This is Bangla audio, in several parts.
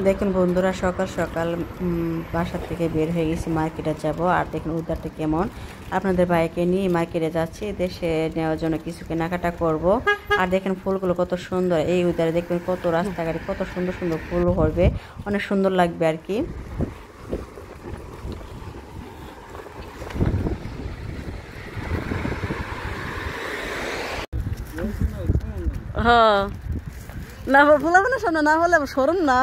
দেখুন বন্ধুরা, সকাল সকাল বাসা থেকে বের হয়ে গেছি, মার্কেটে যাব। আর দেখুন উদারটা কেমন, আপনাদের বাইকে নিয়ে মার্কেটে যাচ্ছি, দেশে নেওয়ার জন্য কিছু কেনাকাটা করব। আর দেখেন ফুলগুলো কত সুন্দর, এই উদারে দেখবেন কত রাস্তাঘাটে কত সুন্দর সুন্দর ফুল হবে, অনেক সুন্দর লাগবে আর কি। হ্যাঁ, না ভুলাবো না, সামনে না হলে সরুন না।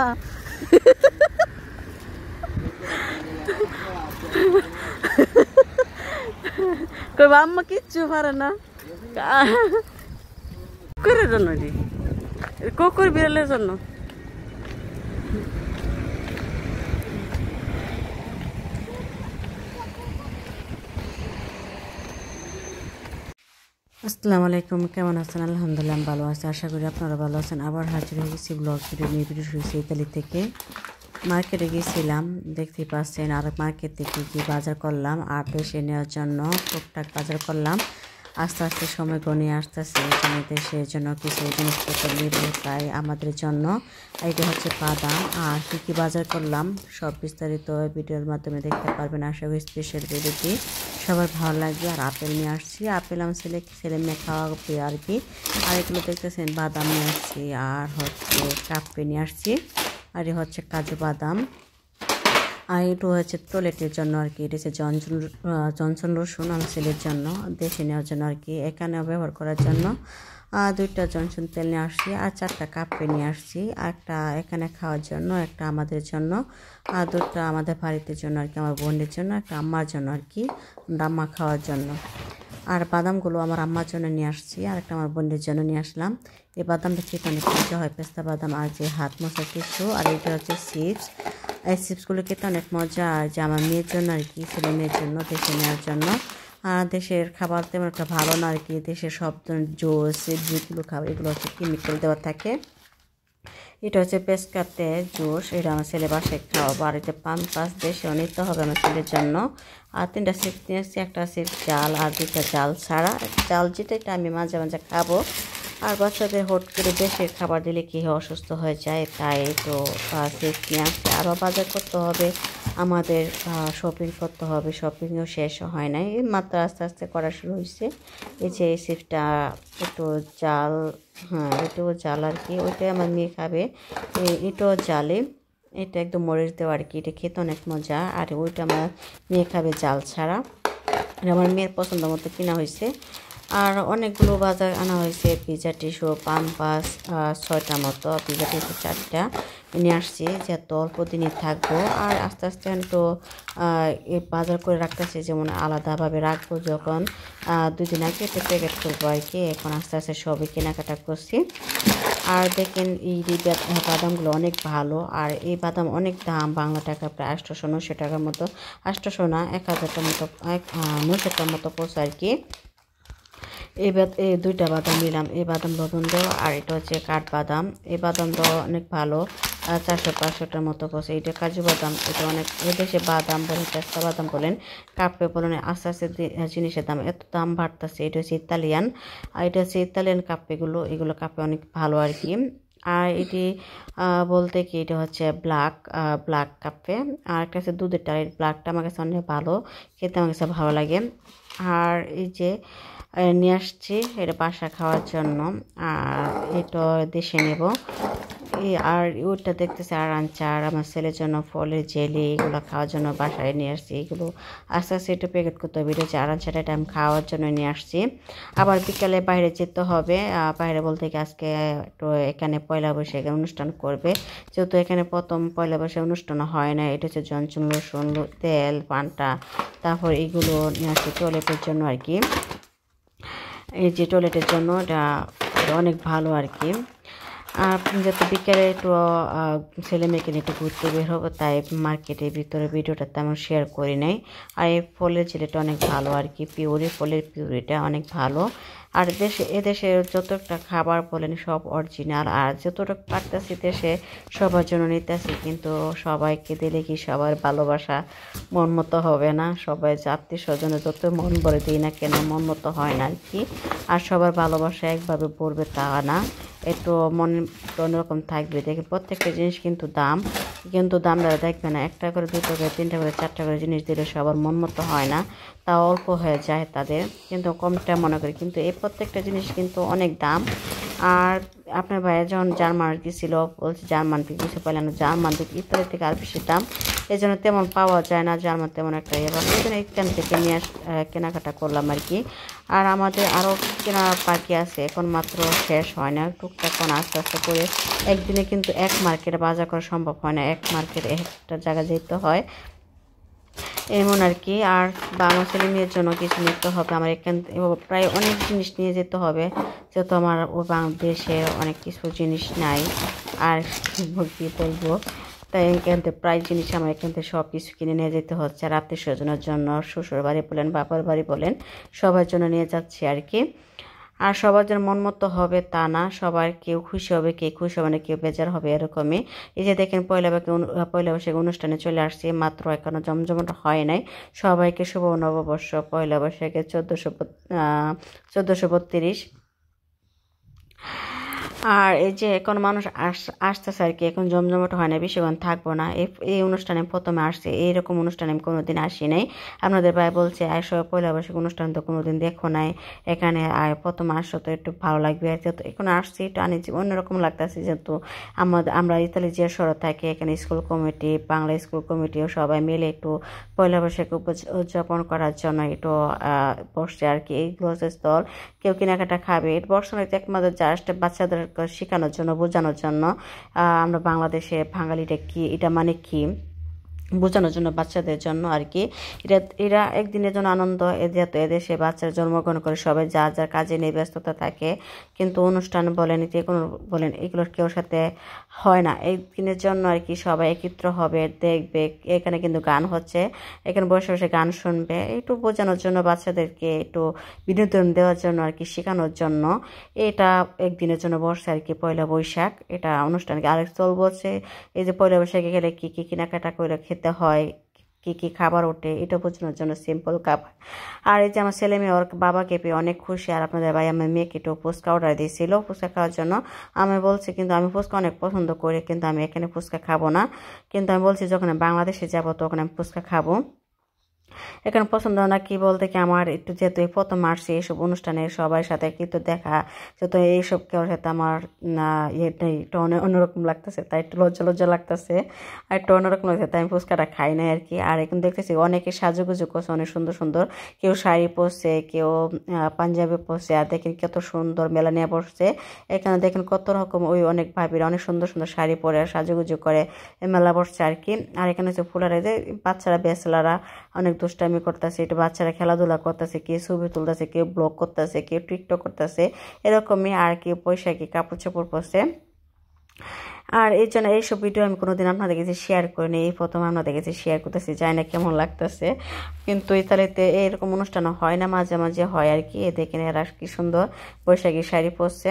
কইবা আম্মা কিচ্ছু পারে না কুকুরের জন্য, কুকুর বিড়ালের জন্য। আসসালামু আলাইকুম, কেমন আছেন? আলহামদুলিল্লাহ ভালো আছি, আশা করি আপনারা ভালো আছেন। আবার হাজির হয়ে গেছি ব্লগ ভিডিও নিয়ে। ভিডিও শুরু হয়েছে ইতালি থেকে। মার্কেটে গিয়েছিলাম, দেখতেই পাচ্ছেন। আর মার্কেট থেকে কি বাজার করলাম, আর দেশে নেওয়ার জন্য টুকটাক বাজার করলাম। আস্তে আস্তে সময় গনিয়ে আসতেছে, এখানে দেশের জন্য কিছু জিনিসপত্র নিব, তাই আমাদের জন্য। এইটা হচ্ছে বাদাম। আর কী কী বাজার করলাম সব বিস্তারিত ভিডিওর মাধ্যমে দেখতে পারবেন। আশা করি স্পেশাল ভিডিওটি সবার ভালো লাগবে। আর আপেল নিয়ে আসছি, আপেল আমার ছেলে মেয়ে খাওয়াবে আর কি। আর এগুলো দেখতেছেন বাদাম নিয়ে আসছি, আর হচ্ছে কাপ্পি নিয়ে আসছি, আর এ হচ্ছে কাজু বাদাম। আর এটা হচ্ছে টয়লেটের জন্য আর কি। এটা হচ্ছে জনসন রসুন আমার ছেলের জন্য, দেশে নেওয়ার জন্য আর কি, এখানেও ব্যবহার করার জন্য। 2টা জনসন তেল নিয়ে আসছি, আর 4টা কাপে নিয়ে আসছি। একটা এখানে খাওয়ার জন্য, একটা আমাদের জন্য, আর 2টা আমাদের বাড়িতে জন্য আর কি, আমার বোনের জন্য, একটা আম্মার জন্য আর কি, আম্মা খাওয়ার জন্য। আর বাদামগুলো আমার আম্মার জন্য নিয়ে আসছি, আর একটা আমার বোনের জন্য নিয়ে আসলাম। এই বাদামটা খেতে অনেক মজা হয়, পেস্তা বাদাম। আর যে হাত মশা কিছু, আর এটা হচ্ছে চিপস। এই চিপসগুলো খেতে অনেক মজা, আর যে আমার মেয়ের জন্য আর কি, ছেলে মেয়ের জন্য দেশে নেওয়ার জন্য। আর দেশের খাবার তেমন একটা ভালো না আর কি, দেশের সব ধরনের জুস যেগুলো খাবার এগুলো হচ্ছে কেমিক্যাল দেওয়া থাকে। এটা হচ্ছে পেস্কাতে জুস, এটা আমার ছেলে বাসায় খাওয়া। বাড়িতে পাঁচ দেশেও নিতে হবে আমার ছেলের জন্য। আর 3টা চিপস নিয়েছি, একটা চিপস জাল আর 2টা জাল ছাড়া। জাল যেটা এটা আমি মাঝে মাঝে খাবো। আর বাচ্চাদের হট করে দেশের খাবার দিলে কি অসুস্থ হয়ে যায়, তাই তো চিপস নিয়ে আসছে। আরও বাজার করতে হবে আমাদের, শপিং করতে হবে, শপিংও শেষ হয় নাই, মাত্র আস্তে আস্তে করা শুরু হয়েছে। এই যে এই চিপসটা একটু জাল, হ্যাঁ এটাও জাল আর কি, ওইটাই আমার মেয়ে খাবে। এটাও জালে, এটা একদম মরিচ দেওয়া আর কি, এটা খেতে অনেক মজা। আর ওইটা আমার মেয়ে খাবে জাল ছাড়া। আমার মেয়ের পছন্দ মতো কিনা হয়েছে। আর অনেকগুলো বাজার আনা হয়েছে, পিজা টিস্যু পাম্পাস 6টা মতো, পিজা টিস্যু 4টা নিয়ে আসছি, যেহেতু অল্প দিনই থাকবো। আর আস্তে আস্তে একটু এই বাজার করে রাখতেছি, যেমন আলাদাভাবে রাখবো যখন 2 দিন আগে একটা প্যাকেট করবো আর কি। এখন আস্তে আস্তে সবই কেনাকাটা করছি। আর দেখেন এই বাদামগুলো অনেক ভালো। আর এই বাদাম অনেক দাম, বাংলা টাকা প্রায় 800-900 টাকার মতো, 800 না 1000টার মতো, 900টার মতো পড়ছে আর কি। এই 2টা বাদাম নিলাম, এই বাদাম লবণ দেওয়া, আর এটা হচ্ছে কাঠবাদাম। এই বাদামটা অনেক ভালো, 400-500টার মতো পড়ছে। এটা কাজু বাদাম, এটা অনেক, এদেশে বাদাম বলেন, পেস্তা বাদাম বলেন, কাপে বলেন, আস্তে আস্তে জিনিসের দাম এত দাম বাড়তেছে। এটা হচ্ছে ইতালিয়ান, আর এটা হচ্ছে ইতালিয়ান কাপেগুলো, এগুলো কাপে অনেক ভালো আর কি। আর এটি বলতে কি, এটা হচ্ছে ব্ল্যাক কাপে। আর একটা হচ্ছে দুধের টাই, ব্ল্যাকটা আমার কাছে অনেক ভালো খেতে, আমার কাছে ভালো লাগে। আর এই যে নিয়ে আসছি এটা বাসা খাওয়ার জন্য, আর এটা দেশে নেব। আর ওইটা দেখতেছে আচার, আমার ছেলের জন্য ফলের জেলি, এগুলো খাওয়ার জন্য বাসায় নিয়ে আসছি। এগুলো আস্তে আস্তে একটু প্যাকেট করতে হবে। এটা হচ্ছে আচারটা, এটা আমি খাওয়ার জন্য নিয়ে আসছি। আবার বিকালে বাইরে যেতে হবে, বাইরে বলতে কি আজকে একটু এখানে পয়লা বৈশাখের অনুষ্ঠান করবে, যেহেতু এখানে প্রথম পয়লা বৈশাখ অনুষ্ঠান হয় না। এটা হচ্ছে জনসন রসুন তেল পান্তা, তারপর এগুলো নিয়ে আসছি টয়লেটের জন্য আর কি। এই যে টয়লেটের জন্য এটা অনেক ভালো আর কি। আর যাতে বিকেলে একটু ছেলে মেয়েকে নিয়ে একটু ঘুরতে বের হবো, তাই মার্কেটের ভিতরে ভিডিওটা তেমন শেয়ার করি নাই। আর এই ফলের ছেলেটা অনেক ভালো আর কি, ফলের পিউরিটা অনেক ভালো। আর এদেশে যতটা খাবার বলেন সব অরিজিনাল, আর যতটা পারতেছি দেশে সবার জন্য নিতেছি, কিন্তু সবাইকে দিলে কি সবার ভালোবাসা মন মতো হবে না। সবাই আত্মীয় স্বজনে যত মন ভরে দিই না কেন, মন মতো হয় না আর কি। আর সবার ভালোবাসা একভাবে পড়বে তা না। একটু মনে অন্যরকম থাকবে। দেখেন প্রত্যেকটা জিনিস কিন্তু দামটা দেখবে না, 1 টাকা করে 2 টাকা 3 টাকা করে 4 টাকা করে জিনিস দিলে সবার মন মতো হয় না, তা অল্প হয়ে যায় তাদের, কিন্তু কমটা মনে করি, কিন্তু এই প্রত্যেকটা জিনিস কিন্তু অনেক দাম। আর আপনার ভাইয়া যখন জার্মান গেছিল, বলছে জার্মান থেকে কিছু পাইলেন না, জার্মান থেকে ইতালি থেকে আর বেশি দাম, এই জন্য তেমন পাওয়া যায় না জার্মান, তেমন একটা এবার ওই জন্য এখান থেকে নিয়ে কেনাকাটা করলাম আর কি। আর আমাদের আরও কেনা বাকি আছে, এখন মাত্র শেষ হয় না, টুকটাক আস্তে আস্তে করে। একদিনে কিন্তু এক মার্কেটে বাজার করা সম্ভব হয় না, এক মার্কেটে একটা জায়গা যেতে হয় এমন আর কি। আর বা আমার ছেলে মেয়ের জন্য কিছু নিতে হবে, আমার এখান প্রায় অনেক জিনিস নিয়ে যেতে হবে, যেহেতু আমার ও বাংলাদেশে অনেক কিছু জিনিস নাই। আর কী বলবো, তাই এখান থেকে প্রায় জিনিস আমার এখান থেকে সব কিছু কিনে নিয়ে যেতে হচ্ছে। আর আত্মীয় স্বজনের জন্য, শ্বশুর বাড়ি বলেন, বাবার বাড়ি বলেন, সবার জন্য নিয়ে যাচ্ছি আর কি। আর সবার যেন মন মতো হবে তা না, সবার কেউ খুশি হবে, কে খুশি হবে না, কেউ বেজার হবে, এরকমই। এই যে দেখেন পয়লা বৈশাখ অনুষ্ঠানে চলে আসছে, মাত্র এখনো জমজমাট হয় নাই। সবাইকে শুভ নববর্ষ, পয়লা বৈশাখে 1432। আর এই যে এখন মানুষ আসতেছে আর কি, এখন জমজমাট হয় না, বেশিক্ষণ থাকবো না। এই অনুষ্ঠানে প্রথমে আসছে, এইরকম অনুষ্ঠানে আমি কোনোদিন আসি নাই। আপনাদের ভাই বলছে আসো, পয়লা বৈশাখ অনুষ্ঠান তো কোনোদিন দেখো নাই, এখানে প্রথম আসো তো একটু ভালো লাগবে আর কি। তো এখন আসছি একটু আনিছি, অন্যরকম লাগতেছে, যেহেতু আমরা ইতালি যে শহরে থাকি, এখানে স্কুল কমিটি, বাংলা স্কুল কমিটিও সবাই মিলে একটু পয়লা বৈশাখ উদযাপন করার জন্য একটু বসছে আর কি। এই গ্রোসারি স্টল, কেউ কেনাকাটা খাবে, এটা বর্ষণে একমাত্র জাস্ট বাচ্চাদের শেখানোর জন্য, বোঝানোর জন্য, আমরা বাংলাদেশে বাঙালিটা কি, এটা মানে কি বোঝানোর জন্য, বাচ্চাদের জন্য আর কি। এরা একদিনের জন্য আনন্দ, যেহেতু এদেশে বাচ্চারা জন্মগ্রহণ করে, সবাই যার যার কাজে নিয়ে ব্যস্ততা থাকে, কিন্তু অনুষ্ঠান বলেন, যে কোনো বলেন, এগুলোর কেউ সাথে হয় না। একদিনের জন্য আর কি সবাই একত্র হবে, দেখবে, এখানে কিন্তু গান হচ্ছে, এখানে বসে বসে গান শুনবে, একটু বোঝানোর জন্য, বাচ্চাদেরকে একটু বিনোদন দেওয়ার জন্য আর কি, শেখানোর জন্য এটা একদিনের জন্য বসে আর কি পয়লা বৈশাখ। এটা অনুষ্ঠানকে আরেক চল বলছে, এই যে পয়লা বৈশাখে গেলে কী কী কেনাকাটা করে খেতে হয়, কী কী খাবার ওঠে, এটা বোঝানোর জন্য সিম্পল খাবার। আর এই যে আমার ছেলে মেয়ে ওর বাবাকে পেয়ে অনেক খুশি। আর আপনাদের ভাই আমার মেয়েকে একটু ফুচকা অর্ডার দিয়েছিল ফুচকা খাওয়ার জন্য। আমি বলছি কিন্তু আমি ফুচকা অনেক পছন্দ করি, কিন্তু আমি এখানে ফুচকা খাবো না, কিন্তু আমি বলছি যখন বাংলাদেশে যাবো তখন আমি ফুচকা খাবো। এখানে পছন্দ না কি বলতে কি, আমার একটু যেহেতু এই প্রথম আসছি এইসব অনুষ্ঠানে সবার সাথে কিন্তু দেখা, যেহেতু এইসব কেউ সাথে আমার ইয়েটা একটু অন্যরকম লাগতেছে, তাই একটু লজ্জা লজ্জা লাগতেছে, আর একটু অন্যরকম লাগছে, তাই আমি ফুচকাটা খাই না আর কি। আর এখন দেখতেছি অনেকে সাজুগুজু করছে, অনেক সুন্দর সুন্দর, কেউ শাড়ি পরছে, কেউ পাঞ্জাবি পরছে, আর দেখেন কত সুন্দর মেলা নিয়ে বসছে। এখানে দেখেন কত রকম ওই অনেক ভাবিরা অনেক সুন্দর সুন্দর শাড়ি পরে সাজুগুজু করে মেলা বসছে আর কি। আর এখানে হচ্ছে ফুলারে যে বাচ্চারা বেসলারা অনেক দুষ্টামি করতেছে, একটু বাচ্চারা খেলাধুলা করতেছে, কেউ ছবি তুলতেছে, কেউ ব্লগ করতেছে, কেউ টিকটক করতেছে, এরকমই। আর কেউ পয়সাকে কাপড় চোপড় পরছে। আর এই জন্য এইসব ভিডিও আমি কোনোদিন আপনাদের কাছে শেয়ার করিনি, এই প্রথম আপনাদের কাছে শেয়ার করতেছি, জানি না কেমন লাগতেছে, কিন্তু ইতালিতে এরকম অনুষ্ঠান হয় না, মাঝে মাঝে হয় আর কি। দেখেন এরা কি সুন্দর বৈশাখী শাড়ি পরছে,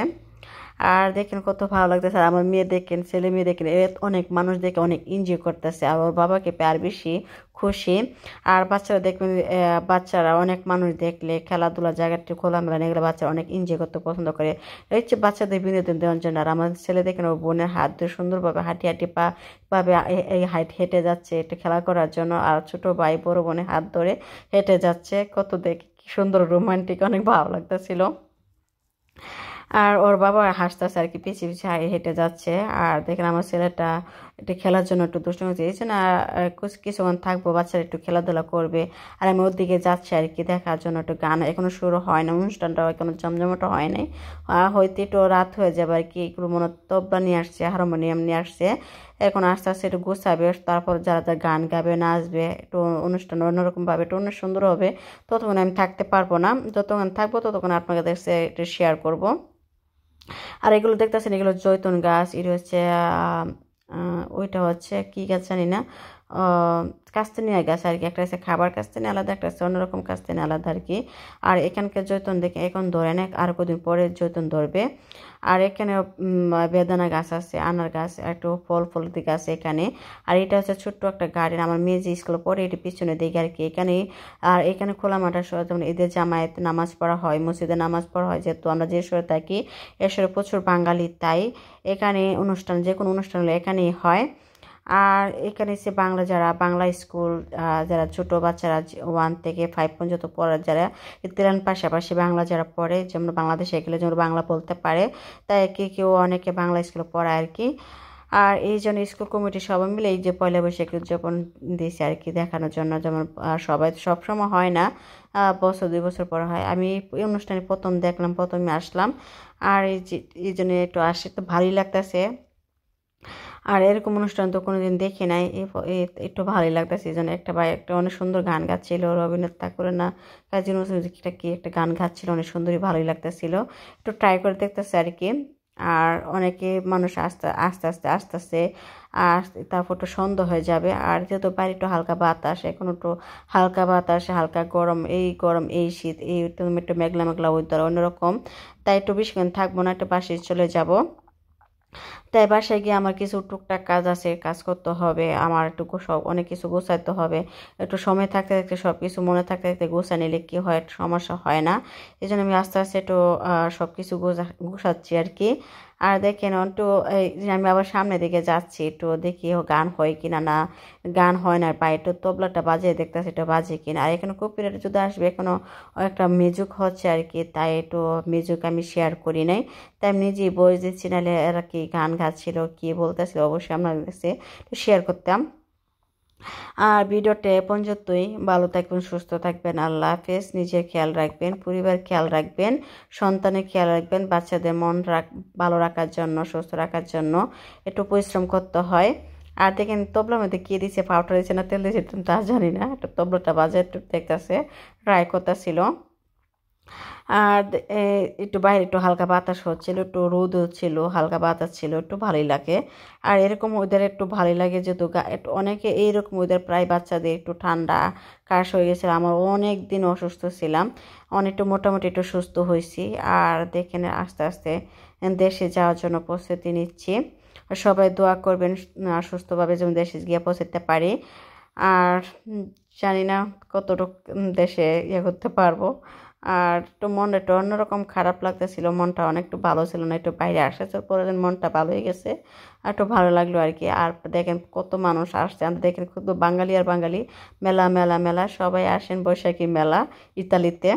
আর দেখেন কত ভালো লাগতেছে। আর আমার মেয়ে দেখেন, ছেলে মেয়ে দেখেন, অনেক মানুষ দেখে অনেক এনজয় করতেছে, আর ওর বাবাকে পেয়ে আর বেশি খুশি। আর বাচ্চারা দেখবেন, বাচ্চারা অনেক মানুষ দেখলে খেলাধুলা জায়গাটি খোলামেলা নিয়ে গেলে বাচ্চারা অনেক এনজয় করতে পছন্দ করে, এই হচ্ছে বাচ্চাদের বিনোদন দেওয়ার জন্য। আর আমার ছেলে দেখেন ওর বোনের হাত ধরে সুন্দরভাবে হাঁটি হাঁটি পাবে এই হেঁটে যাচ্ছে একটু খেলা করার জন্য, আর ছোট ভাই বড় বোনের হাত ধরে হেঁটে যাচ্ছে, কত দেখে কি সুন্দর রোমান্টিক, অনেক ভালো লাগতেছিল। আর ওর বাবা হাসতেছে আর কি, পিছিয়ে পিছিয়ে হেঁটে যাচ্ছে। আর দেখেন আমার ছেলেটা একটু খেলার জন্য একটু দুষ্টুমি চেয়েছে না, কিছুক্ষণ থাকবো, বাচ্চারা একটু খেলাধুলা করবে। আর আমি ওর দিকে যাচ্ছি আর কি দেখার জন্য, একটু গান এখনো শুরু হয় না, অনুষ্ঠানটাও এখনো জমজমাটো হয় নাই, হয়তো একটু রাত হয়ে যাবে আর কি। এগুলো মনে তবলা নিয়ে আসছে, হারমোনিয়াম নিয়ে আসছে, এখন আস্তে আস্তে একটু গুছাবে, তারপর যারা যারা গান গাবে নাচবে, একটু অনুষ্ঠান অন্যরকমভাবে একটু অন্য সুন্দর হবে। ততক্ষণ আমি থাকতে পারবো না, যতক্ষণ থাকবো ততক্ষণ আপনাদের কাছে একটু শেয়ার করবো। আর এগুলো দেখতেছেন, এগুলো জৈতুন গাছ, এটা হচ্ছে ওইটা হচ্ছে কি গাছ জানি না, কাস্তানিয়া গাছ আর কি, একটা আছে খাবার কাস্তানি আলাদা, একটা আছে অন্যরকম কাস্তানি আলাদা আর কি। আর এখানকার জৈতুন দেখে এখন ধরে না, আর কদিন পরে জৈতুন ধরবে। আর এখানে বেদানা গাছ আছে, আনার গাছ, একটু ফলতি গাছ এখানে। আর এটা হচ্ছে ছোট্ট একটা গার্ডেন, আমার মেয়ে যে স্কুলে পড়ে এটি পিছনে দিকে আর কি এখানে। আর এখানে খোলা মাঠে যেমন ঈদের জামায়াত নামাজ পড়া হয়, মসজিদে নামাজ পড়া হয়, যেহেতু আমরা যে শহরে থাকি এসরে প্রচুর বাঙালি, তাই এখানে অনুষ্ঠান, যে কোনো অনুষ্ঠান হলে এখানেই হয়। আর এখানে এসে বাংলা স্কুল, যারা ছোট বাচ্চারা 1 থেকে 5 পর্যন্ত পড়ে, যারা ইতিরান পাশাপাশি বাংলা যারা পড়ে, যেমন বাংলাদেশে গেলে যেমন বাংলা বলতে পারে, তাই কেউ অনেকে বাংলা স্কুলে পড়ায় আর কি। আর এই জন্য স্কুল কমিটি সবাই মিলে এই যে পয়লা বৈশাখ উদযাপন দিয়েছে আর কি, দেখানোর জন্য। যেমন সবাই সবসময় হয় না, বছর 2 বছর পর হয়। আমি এই অনুষ্ঠানে প্রথমে আসলাম, আর এই জন্য একটু আসে তো ভালোই লাগতেছে। আর এরকম অনুষ্ঠান তো কোনোদিন দেখি নাই, একটু ভালোই লাগতেছে। এই জন্য একটা অনেক সুন্দর গান গাচ্ছিল, রবীন্দ্রনাথ ঠাকুরের না কাজী নজরুল কি একটা গান গাচ্ছিল, অনেক সুন্দরই ভালোই লাগতেছিল। একটু ট্রাই করে দেখতেছে আর কি। আর অনেকে মানুষ আস্তে আর তারপর একটু সন্ধ্যা হয়ে যাবে। আর যেহেতু বাইরে একটু হালকা বাতাস, এখন একটু হালকা বাতাস, হালকা গরম, এই শীত, একটু মেঘলা ওয়েদার অন্যরকম, তাই একটু বেশিক্ষণ থাকবো না, একটু বাসায় চলে যাব। তাই বাসায় গিয়ে আমার কিছু টুকটাক কাজ আছে, কাজ করতে হবে, আমার একটু সব অনেক কিছু গোছাতে হবে। একটু সময় থাকতে থাকতে সব কিছু মনে থাকতে থাকতে গোছা নিলে কি হয়, একটু সমস্যা হয় না। এই জন্য আমি আস্তে আস্তে একটু সব কিছু গোছাচ্ছি আর কি। আর দেখেন একটু আমি আবার সামনের দিকে যাচ্ছি, একটু দেখি গান হয় কিনা, না গান হয় না, বা একটু তবলাটা বাজিয়ে দেখতেছি এটা বাজে কিনা। আর এখানে কপিরাইট যদি আসবে, এখনও একটা মিউজিক হচ্ছে আর কি, তাই একটু মিউজিক আমি শেয়ার করি নাই, তাই আমি নিজেই বয়স দিচ্ছি, নাহলে এরা কি গান গাচ্ছিল কি বলতেছিল অবশ্যই আপনার কাছে শেয়ার করতাম। আর ভিডিওটা পর্যন্তই, ভালো থাকবেন, সুস্থ থাকবেন, আল্লাহ হাফেজ। নিজের খেয়াল রাখবেন, পরিবার খেয়াল রাখবেন, সন্তানের খেয়াল রাখবেন। বাচ্চাদের মন ভালো রাখার জন্য, সুস্থ রাখার জন্য একটু পরিশ্রম করতে হয়। আর দেখেন তবলার মধ্যে কি দিয়েছে, পাউডার দিয়েছে না তেল দিয়েছে তা জানি না, একটু তবলাটা বাজায় একটু দেখতেছে, ট্রাই করতেছিল। আর একটু বাইরে একটু হালকা বাতাস হচ্ছিল, একটু রোদ হচ্ছিল, হালকা বাতাস ছিল, একটু ভালোই লাগে। আর এরকম ওয়েদার একটু ভালোই লাগে, যেহেতু একটু অনেকে এইরকম ওয়েদার, প্রায় বাচ্চাদের একটু ঠান্ডা কাশ হয়ে গেছিল। আমার অনেক দিন অসুস্থ ছিলাম, অনেকটা মোটামুটি একটু সুস্থ হয়েছি। আর দেখেন আস্তে আস্তে দেশে যাওয়ার জন্য প্রস্তুতি নিচ্ছি। সবাই দোয়া করবেন সুস্থভাবে যেন দেশে গিয়ে পৌঁছাতে পারি। আর জানি না কতটুকু দেশে করতে পারবো। আর একটু মনটা একটু অন্যরকম খারাপ লাগতেছিল, মনটা অনেকটু ভালো ছিল না, একটু বাইরে আসার পরে মনটা ভালো হয়ে গেছে, আর একটু ভালো লাগলো আর কি। আর দেখেন কত মানুষ আসছে, আমরা দেখেন শুধু বাঙালি আর বাঙালি, মেলা মেলা মেলা, সবাই আসেন বৈশাখী মেলা ইতালিতে।